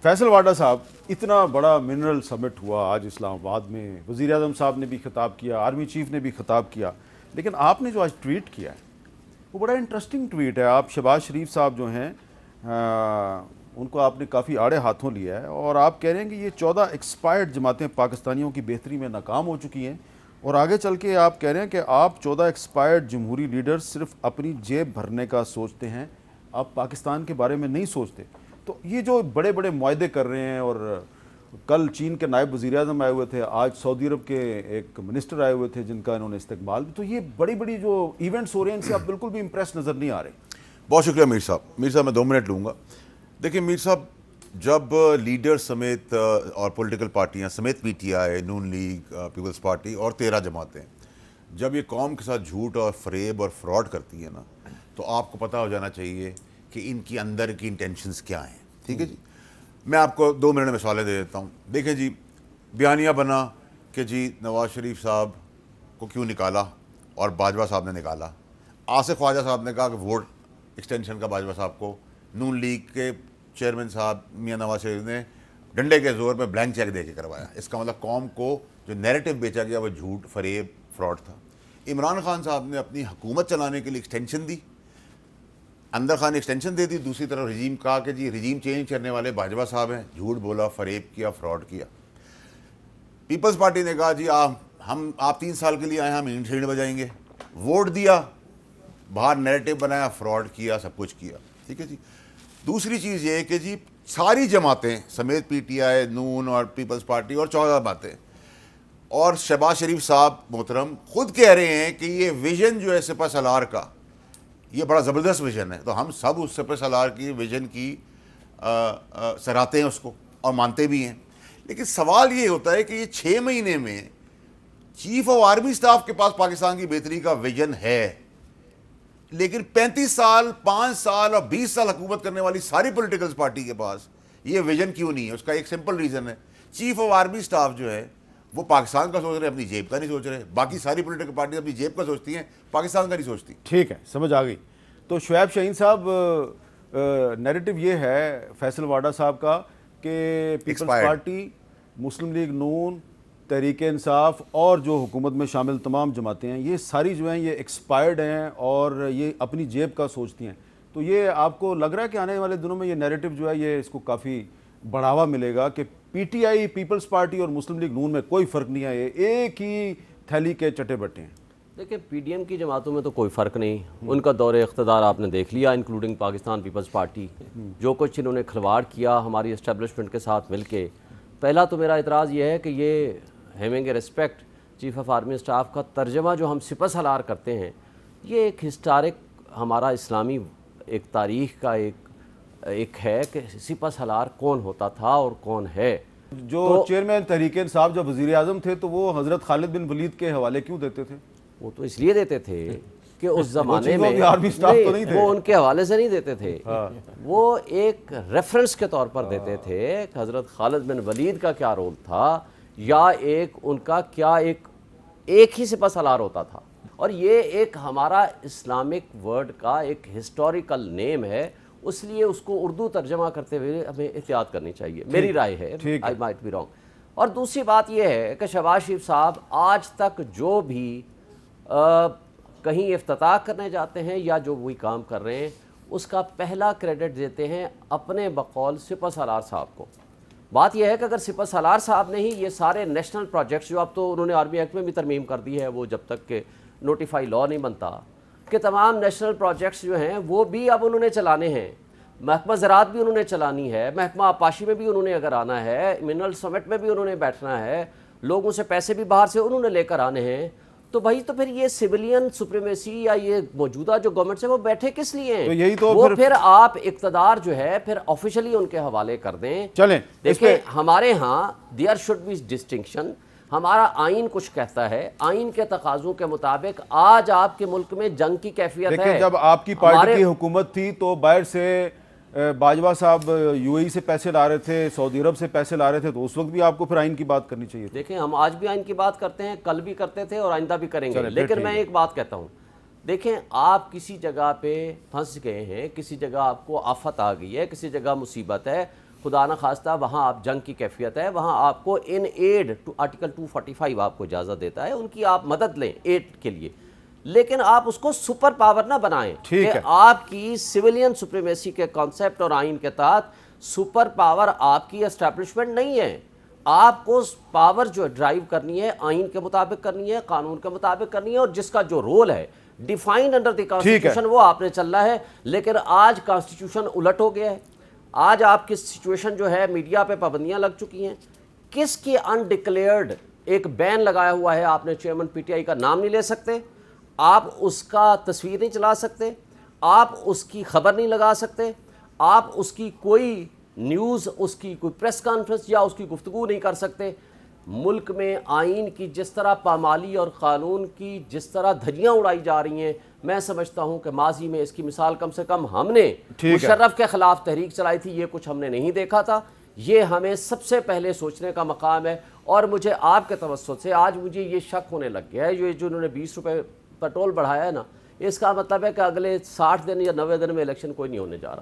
فیصل واڈا صاحب، اتنا بڑا منرل سمٹ ہوا آج اسلام آباد میں، وزیر اعظم صاحب نے بھی خطاب کیا، آرمی چیف نے بھی خطاب کیا، لیکن آپ نے جو آج ٹویٹ کیا ہے وہ بڑا انٹرسٹنگ ٹویٹ ہے. آپ شہباز شریف صاحب جو ہیں ان کو آپ نے کافی آڑے ہاتھوں لیا ہے، اور آپ کہہ رہے ہیں کہ یہ 14 ایکسپائرڈ جماعتیں پاکستانیوں کی بہتری میں ناکام ہو چکی ہیں، اور آگے چل کے آپ کہہ رہے ہیں کہ آپ 14 ایکسپائرڈ جمہوری لیڈر صرف اپنی جیب بھرنے کا سوچتے ہیں، آپ پاکستان کے بارے میں نہیں سوچتے. تو یہ جو بڑے بڑے معاہدے کر رہے ہیں، اور کل چین کے نائب وزیر اعظم آئے ہوئے تھے، آج سعودی عرب کے ایک منسٹر آئے ہوئے تھے جن کا انہوں نے استقبال بھی، تو یہ بڑی بڑی جو ایونٹس ہو رہے ہیں ان سے آپ بالکل بھی امپریس نظر نہیں آ رہے. بہت شکریہ میر صاحب. میر صاحب میں 2 منٹ لوں گا. دیکھیں میر صاحب، جب لیڈر سمیت اور پولیٹیکل پارٹیاں سمیت P T I, Noon League, Peoples Party اور 13 جماعتیں جب یہ قوم کے ساتھ جھوٹ اور فریب اور فراڈ کرتی ہیں نا، تو آپ کو پتہ ہو جانا چاہیے کہ ان کی اندر کی انٹینشنز کیا ہیں. ٹھیک ہے جی، میں آپ کو 2 منٹ میں سوالیں دے دیتا ہوں. دیکھیں جی، بیانیہ بنا کہ جی نواز شریف صاحب کو کیوں نکالا اور باجوہ صاحب نے نکالا. آصف خواجہ صاحب نے کہا کہ ووٹ ایکسٹینشن کا باجوہ صاحب کو، نون لیگ کے چیئرمین صاحب میاں نواز شریف نے ڈنڈے کے زور پہ بلینک چیک دے کے کروایا. اس کا مطلب قوم کو جو نیریٹو بیچا گیا وہ جھوٹ، فریب، فراڈ تھا. عمران خان صاحب نے اپنی حکومت چلانے کے لیے ایکسٹینشن دی، اندر خان نے ایکسٹینشن دے دی. دوسری طرف رجیم کہا کہ جی رجیم چینج کرنے والے باجوہ صاحب ہیں، جھوٹ بولا، فریب کیا، فراڈ کیا. پیپلز پارٹی نے کہا جی آپ 3 سال کے لیے آئے ہیں، ہم اینٹ سینٹ بجائیں گے. ووٹ دیا، باہر نیریٹو بنایا، فراڈ کیا، سب کچھ کیا. ٹھیک ہے جی. دوسری چیز یہ ہے کہ جی ساری جماعتیں سمیت پی ٹی آئی، نون اور پیپلز پارٹی اور 14 باتیں، اور شہباز شریف صاحب محترم خود کہہ رہے ہیں کہ یہ ویژن جو ہے سپہ سالار کا، یہ بڑا زبردست ویژن ہے. تو ہم سب اس سپہ سالار کی ویژن کی سراہتے ہیں اس کو اور مانتے بھی ہیں. لیکن سوال یہ ہوتا ہے کہ یہ 6 مہینے میں چیف آف آرمی اسٹاف کے پاس پاکستان کی بہتری کا ویژن ہے، لیکن 35 سال، 5 سال اور 20 سال حکومت کرنے والی ساری پولیٹیکل پارٹی کے پاس یہ ویژن کیوں نہیں ہے؟ اس کا ایک سمپل ریزن ہے، چیف آف آرمی اسٹاف جو ہے وہ پاکستان کا سوچ رہے ہیں، اپنی جیب کا نہیں سوچ رہے. باقی ساری پولیٹیکل پارٹیاں اپنی جیب کا سوچتی ہیں، پاکستان کا نہیں سوچتی. ٹھیک ہے، سمجھ آ گئی. تو شعیب شاہین صاحب، نیریٹو یہ ہے فیصل واڈا صاحب کا کہ پیپلز پارٹی، مسلم لیگ نون، تحریک انصاف اور جو حکومت میں شامل تمام جماعتیں ہیں، یہ ساری جو ہیں یہ ایکسپائرڈ ہیں اور یہ اپنی جیب کا سوچتی ہیں. تو یہ آپ کو لگ رہا ہے کہ آنے والے دنوں میں یہ نیریٹو جو ہے یہ اس کو کافی بڑھاوا ملے گا کہ P T I, Peoples Party اور مسلم لیگ نون میں کوئی فرق نہیں ہے، یہ ایک ہی تھیلی کے چٹے بٹے ہیں؟ دیکھیں، پی ڈی ایم کی جماعتوں میں تو کوئی فرق نہیں. ان کا دور اقتدار آپ نے دیکھ لیا، انکلوڈنگ پاکستان پیپلز پارٹی. جو کچھ انہوں نے کھلواڑ کیا ہماری اسٹیبلشمنٹ کے ساتھ مل کے. پہلا تو میرا اعتراض یہ ہے کہ یہ having a respect chief of army staff کا ترجمہ جو ہم سپہ سالار کرتے ہیں، یہ ایک ہسٹورک ہمارا اسلامی ایک تاریخ کا ایک ہے کہ سپہ سالار کون ہوتا تھا اور کون ہے. جو چیئرمین تحریک انصاف جب وزیر اعظم تھے تو وہ حضرت خالد بن ولید کے حوالے کیوں دیتے تھے؟ وہ تو اس لیے دیتے تھے کہ اس زمانے میں وہ ان کے حوالے سے نہیں دیتے تھے، وہ ایک ریفرنس کے طور پر دیتے تھے کہ حضرت خالد بن ولید کا کیا رول تھا، یا ایک ان کا کیا ایک ہی سپہ سالار ہوتا تھا. اور یہ ایک ہمارا اسلامک ورڈ کا ایک ہسٹوریکل نیم ہے، اس لیے اس کو اردو ترجمہ کرتے ہوئے ہمیں احتیاط کرنی چاہیے. میری رائے ہے، آئی مائٹ بی رانگ. اور دوسری بات یہ ہے کہ شہباز شریف صاحب آج تک جو بھی کہیں افتتاح کرنے جاتے ہیں یا جو وہی کام کر رہے ہیں، اس کا پہلا کریڈٹ دیتے ہیں اپنے بقول سپہ سالار صاحب کو. بات یہ ہے کہ اگر سپہ سالار صاحب نے ہی یہ سارے نیشنل پروجیکٹس، جو اب تو انہوں نے آرمی ایکٹ میں بھی ترمیم کر دی ہے، وہ جب تک کہ نوٹیفائی لا نہیں بنتا، کہ تمام نیشنل پروجیکٹس جو ہیں وہ بھی اب انہوں نے چلانے ہیں. محکمہ زراعت بھی انہوں نے چلانی ہے، محکمہ آبپاشی میں بھی انہوں نے اگر آنا ہے، منرل سمٹ میں بھی انہوں نے بیٹھنا ہے، لوگوں سے پیسے بھی باہر سے انہوں نے لے کر آنے ہیں. تو بھائی تو پھر یہ سویلین سپریمیسی یا یہ موجودہ جو گورنمنٹ سے وہ بیٹھے کس لیے ہیں؟ وہ پھر آپ اقتدار جو ہے پھر آفیشلی ان کے حوالے کر دیں. چلیں دیکھیں، ہمارے ہاں دیئر شوڈ بی ڈسٹنکشن. ہمارا آئین کچھ کہتا ہے، آئین کے تقاضوں کے مطابق آج آپ کے ملک میں جنگ کی کیفیت ہے. دیکھیں، جب آپ کی پارٹی کی حکومت تھی تو باہر سے باجوہ صاحب یو اے ای سے پیسے لا رہے تھے، سعودی عرب سے پیسے لا رہے تھے، تو اس وقت بھی آپ کو پھر آئین کی بات کرنی چاہیے. دیکھیں، ہم آج بھی آئین کی بات کرتے ہیں، کل بھی کرتے تھے اور آئندہ بھی کریں گے. لیکن میں ایک بات کہتا ہوں، دیکھیں آپ کسی جگہ پہ پھنس گئے ہیں، کسی جگہ آپ کو آفت آ گئی ہے، کسی جگہ مصیبت ہے، خدا نخواستہ وہاں آپ جنگ کی کیفیت ہے، وہاں آپ کو ان ایڈ آرٹیکل 245 آپ کو اجازت دیتا ہے، ان کی آپ مدد لیں ایڈ کے لیے، لیکن آپ اس کو سپر پاور نہ بنائیں کہ آپ کی سویلین سپریمیسی کے کانسیپٹ اور آئین کے تحت سپر پاور آپ کی اسٹیبلشمنٹ نہیں ہے. آپ کو پاور جو ڈرائیو کرنی ہے آئین کے مطابق کرنی ہے، قانون کے مطابق کرنی ہے، اور جس کا جو رول ہے ڈیفائنڈ انڈر دی کانسٹیٹیوشن وہ آپ نے چلنا ہے. لیکن آج کانسٹیٹیوشن الٹ ہو گیا ہے. آج آپ کی سچویشن جو ہے میڈیا پہ پابندیاں لگ چکی ہیں. کس کی انڈکلیئرڈ ایک بین لگایا ہوا ہے، آپ نے چیئرمین پی ٹی آئی کا نام نہیں لے سکتے، آپ اس کا تصویر نہیں چلا سکتے، آپ اس کی خبر نہیں لگا سکتے، آپ اس کی کوئی نیوز، اس کی کوئی پریس کانفرنس یا اس کی گفتگو نہیں کر سکتے. ملک میں آئین کی جس طرح پامالی اور قانون کی جس طرح دھجیاں اڑائی جا رہی ہیں، میں سمجھتا ہوں کہ ماضی میں اس کی مثال کم سے کم ہم نے مشرف کے خلاف تحریک چلائی تھی، یہ کچھ ہم نے نہیں دیکھا تھا. یہ ہمیں سب سے پہلے سوچنے کا مقام ہے. اور مجھے آپ کے توسط سے آج مجھے یہ شک ہونے لگ گیا ہے، یہ جو انہوں نے 20 روپے پیٹرول بڑھایا ہے نا، اس کا مطلب ہے کہ اگلے 60 دن یا 90 دن میں الیکشن کوئی نہیں ہونے جا رہا.